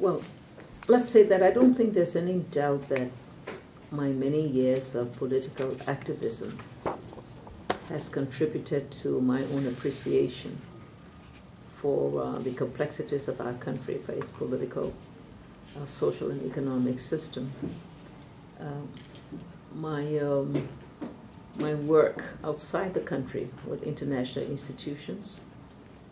Well, let's say that I don't think there's any doubt that my many years of political activism has contributed to my own appreciation for the complexities of our country, for its political, social, and economic system. My work outside the country with international institutions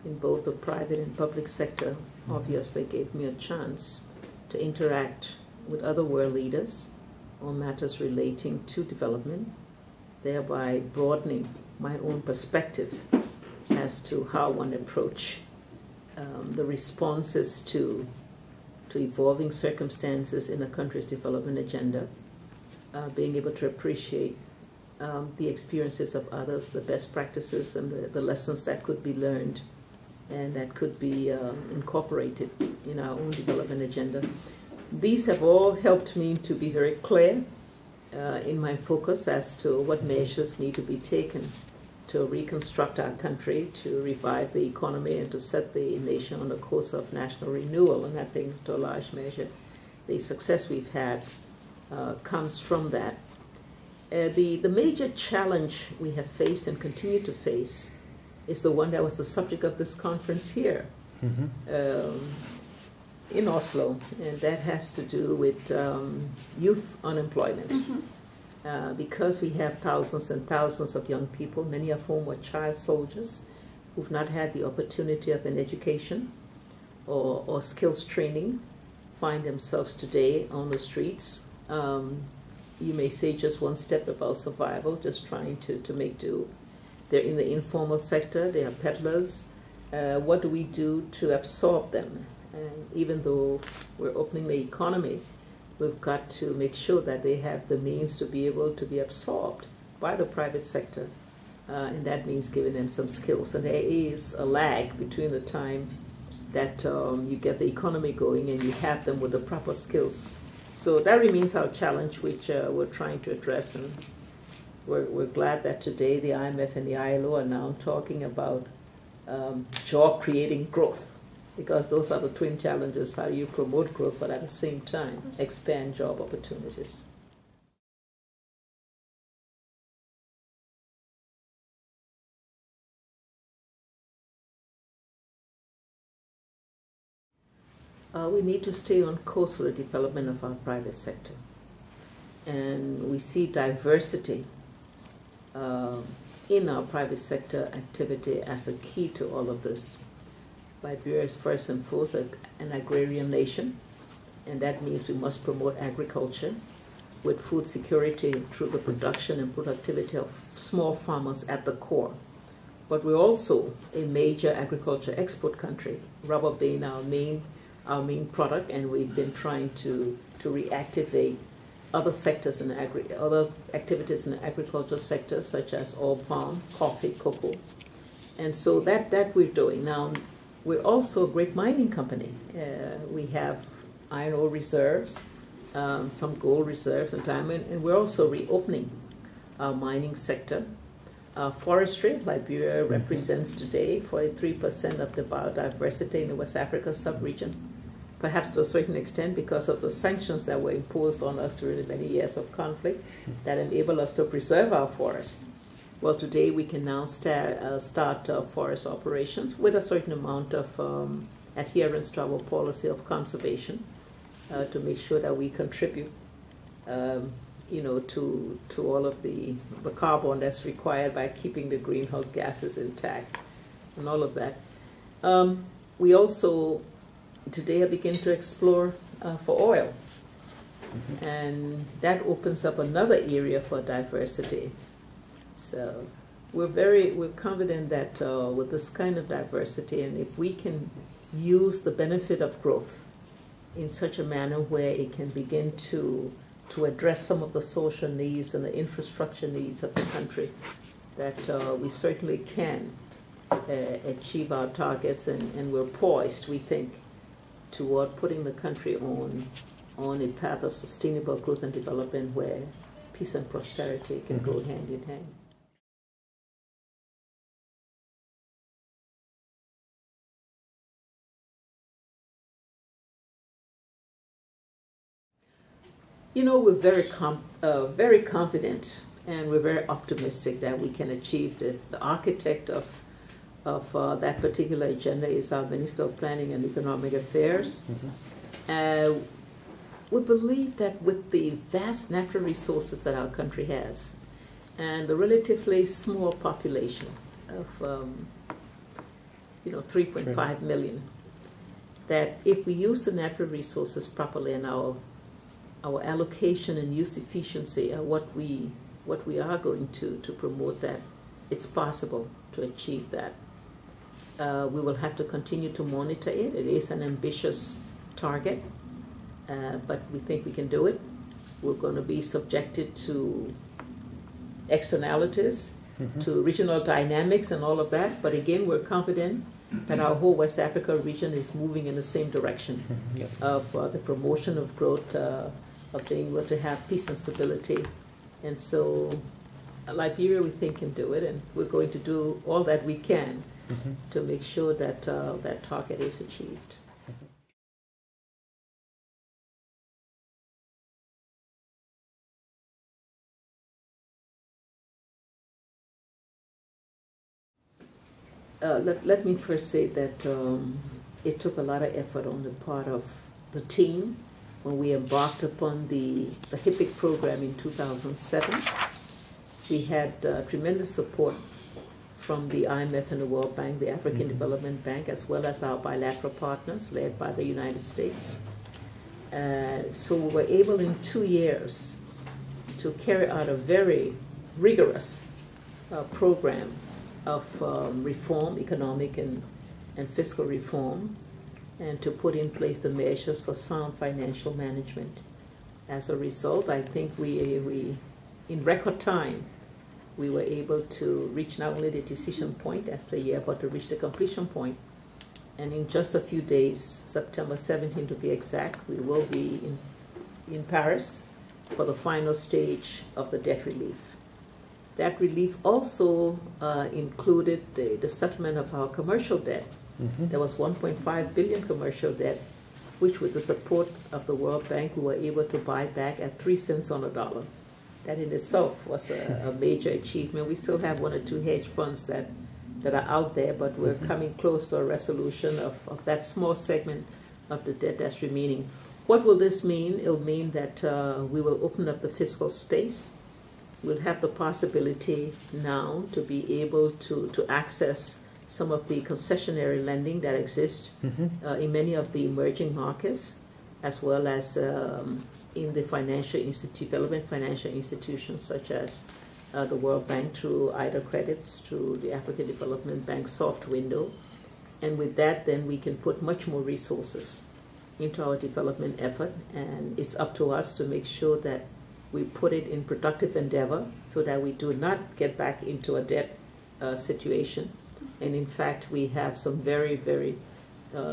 in both the private and public sector obviously gave me a chance to interact with other world leaders on matters relating to development, thereby broadening my own perspective as to how one approach the responses to evolving circumstances in a country's development agenda, being able to appreciate the experiences of others, the best practices, and the lessons that could be learned and that could be incorporated in our own development agenda. These have all helped me to be very clear in my focus as to what measures need to be taken to reconstruct our country, to revive the economy, and to set the nation on a course of national renewal. And I think, to a large measure, the success we've had comes from that. The major challenge we have faced and continue to face is the one that was the subject of this conference here in Oslo, and that has to do with youth unemployment. Because we have thousands and thousands of young people, many of whom were child soldiers, who've not had the opportunity of an education or skills training, find themselves today on the streets. You may say just one step about survival, just trying to make do. They're in the informal sector, they are peddlers. What do we do to absorb them? And even though we're opening the economy, we've got to make sure that they have the means to be able to be absorbed by the private sector. And that means giving them some skills. And there is a lag between the time that you get the economy going and you have them with the proper skills. So that remains our challenge, which we're trying to address. And we're glad that today the IMF and the ILO are now talking about job-creating growth, because those are the twin challenges: how you promote growth, but at the same time expand job opportunities. We need to stay on course for the development of our private sector. And we see diversity in our private sector activity as a key to all of this. Liberia is first and foremost an agrarian nation, and that means we must promote agriculture with food security through the production and productivity of small farmers at the core. But we're also a major agriculture export country, rubber being our main product, and we've been trying to reactivate other sectors in other activities in the agricultural sector, such as oil palm, coffee, cocoa. And so that we're doing. Now, we're also a great mining company. We have iron ore reserves, some gold reserves and diamond, and we're also reopening our mining sector. Forestry, Liberia represents today 43% of the biodiversity in the West Africa sub-region, perhaps to a certain extent because of the sanctions that were imposed on us during the many years of conflict that enable us to preserve our forests. Well, today we can now start forest operations with a certain amount of adherence to our policy of conservation to make sure that we contribute, to all of the carbon that's required by keeping the greenhouse gases intact and all of that. We also today begin to explore for oil, and that opens up another area for diversity. So we're confident that with this kind of diversity, and if we can use the benefit of growth in such a manner where it can begin to address some of the social needs and the infrastructure needs of the country, that we certainly can achieve our targets, and we're poised, we think, toward putting the country on a path of sustainable growth and development where peace and prosperity can go hand in hand. You know, we're very confident, and we're very optimistic that we can achieve it. The architect of that particular agenda is our Minister of Planning and Economic Affairs. We believe that with the vast natural resources that our country has and the relatively small population of 3.5 million, that if we use the natural resources properly and our allocation and use efficiency are what we are going to promote, that it's possible to achieve that. We will have to continue to monitor it. It is an ambitious target, but we think we can do it. We're going to be subjected to externalities, to regional dynamics and all of that, but again, we're confident that our whole West Africa region is moving in the same direction of the promotion of growth, of being able to have peace and stability. And so Liberia, we think, can do it, and we're going to do all that we can to make sure that that target is achieved. Let me first say that it took a lot of effort on the part of the team when we embarked upon the HIPIC program in 2007. We had tremendous support from the IMF and the World Bank, the African Development Bank, as well as our bilateral partners led by the United States. So we were able in 2 years to carry out a very rigorous program of reform, economic and fiscal reform, and to put in place the measures for sound financial management. As a result, I think we in record time, we were able to reach not only the decision point after a year, but to reach the completion point. And in just a few days, September 17 to be exact, we will be in Paris for the final stage of the debt relief. That relief also included the settlement of our commercial debt. There was 1.5 billion commercial debt, which with the support of the World Bank, we were able to buy back at 3 cents on a dollar. That in itself was a major achievement. We still have 1 or 2 hedge funds that are out there, but we're coming close to a resolution of that small segment of the debt that's remaining. What will this mean? It'll mean that we will open up the fiscal space. We'll have the possibility now to be able to access some of the concessionary lending that exists in many of the emerging markets, as well as in the development financial institutions such as the World Bank through IDA credits, through the African Development Bank soft window. And with that, then we can put much more resources into our development effort, and it's up to us to make sure that we put it in productive endeavor so that we do not get back into a debt situation. And in fact, we have some very, very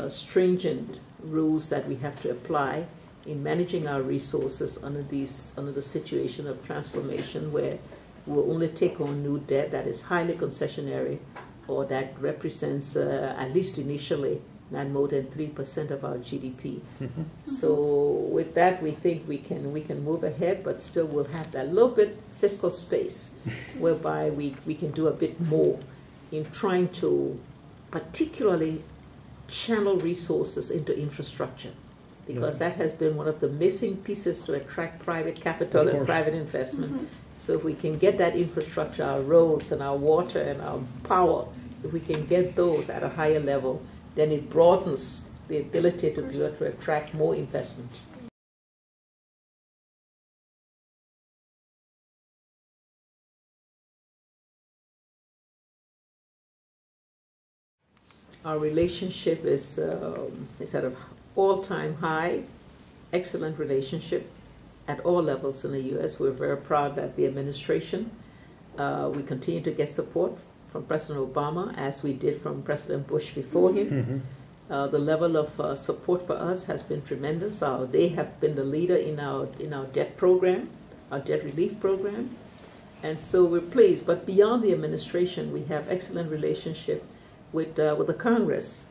stringent rules that we have to apply in managing our resources under the situation of transformation, where we'll only take on new debt that is highly concessionary or that represents, at least initially, not more than 3% of our GDP. So with that, we think we can move ahead, but still we'll have that little bit fiscal space whereby we can do a bit more in trying to particularly channel resources into infrastructure, because that has been one of the missing pieces to attract private capital and private investment. So if we can get that infrastructure, our roads and our water and our power, if we can get those at a higher level, then it broadens the ability to be able to attract more investment. Our relationship is at an all-time high, excellent relationship at all levels in the U.S. We're very proud that the administration, we continue to get support from President Obama, as we did from President Bush before him. The level of support for us has been tremendous. They have been the leader in our debt program, our debt relief program, and so we're pleased. But beyond the administration, we have excellent relationship with the Congress,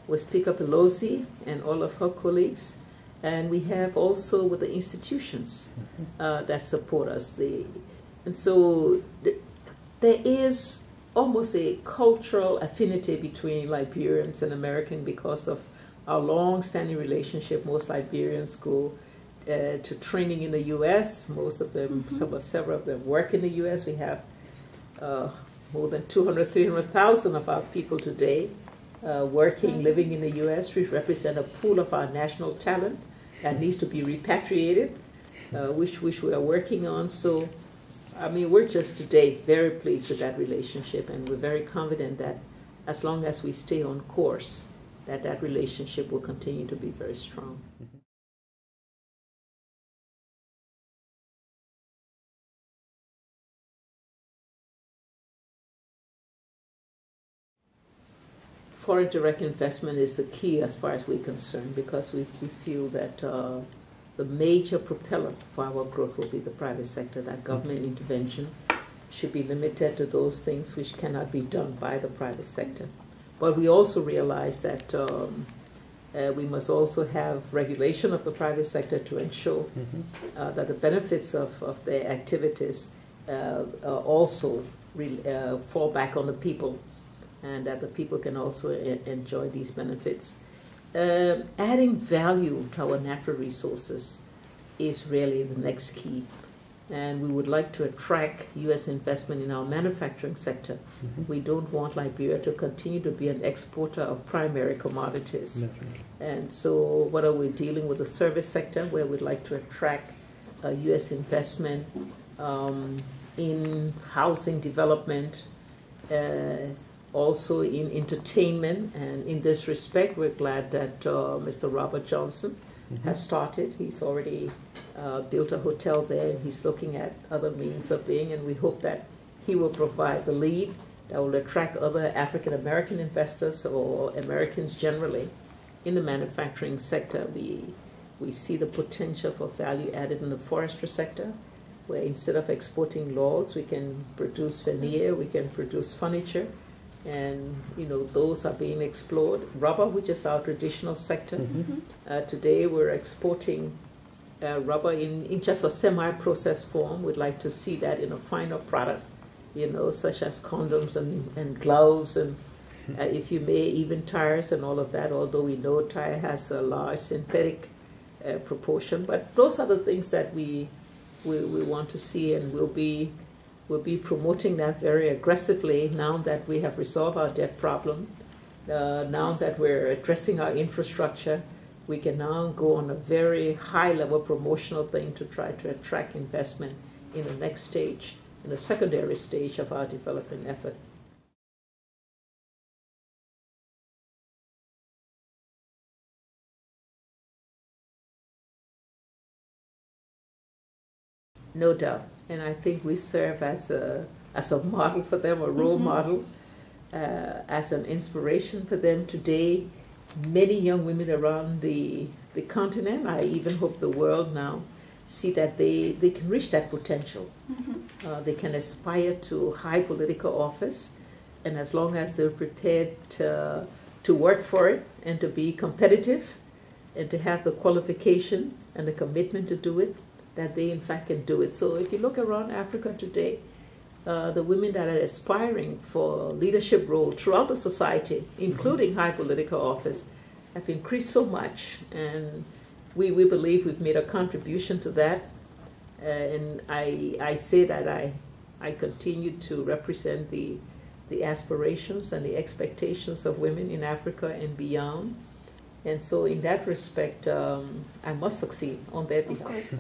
with Speaker Pelosi and all of her colleagues, And we have also with the institutions that support us. And so there is almost a cultural affinity between Liberians and Americans because of our long-standing relationship. Most Liberians go to training in the U.S. Most of them, several of them work in the U.S. We have more than 200, 300,000 of our people today working, living in the U.S. We represent a pool of our national talent that needs to be repatriated, which we are working on. So, I mean, we're just today very pleased with that relationship, and we're very confident that as long as we stay on course, that relationship will continue to be very strong. Foreign direct investment is the key as far as we're concerned, because we feel that the major propeller for our growth will be the private sector, that government intervention should be limited to those things which cannot be done by the private sector. But we also realize that we must also have regulation of the private sector to ensure that the benefits of their activities also fall back on the people, and that the people can also enjoy these benefits. Adding value to our natural resources is really the next key. And we would like to attract U.S. investment in our manufacturing sector. We don't want Liberia to continue to be an exporter of primary commodities. Definitely. And so what are we dealing with the service sector, where we'd like to attract U.S. investment in housing development, also in entertainment. And in this respect, we're glad that Mr. Robert Johnson has started. He's already built a hotel there, and he's looking at other means of being, and we hope that he will provide the lead that will attract other African American investors or Americans generally in the manufacturing sector. We see the potential for value added in the forestry sector, where instead of exporting logs, we can produce veneer, we can produce furniture, and those are being explored. Rubber, which is our traditional sector. Today we're exporting rubber in just a semi-processed form. We'd like to see that in a final product, such as condoms and gloves, and if you may, even tires and all of that, although we know tire has a large synthetic proportion. But those are the things that we want to see, and we'll be promoting that very aggressively now that we have resolved our debt problem. Now that we're addressing our infrastructure, we can now go on a very high-level promotional thing to try to attract investment in the next stage, in the secondary stage of our development effort. No doubt. And I think we serve as a model for them, a role model, as an inspiration for them today. Many young women around the continent, I even hope the world now, see that they can reach that potential. They can aspire to high political office, and as long as they're prepared to work for it and to be competitive and to have the qualification and the commitment to do it, that they in fact can do it. So if you look around Africa today, the women that are aspiring for leadership role throughout the society, including high political office, have increased so much, and we believe we've made a contribution to that. And I say that I continue to represent the aspirations and the expectations of women in Africa and beyond. And so in that respect, I must succeed on their behalf.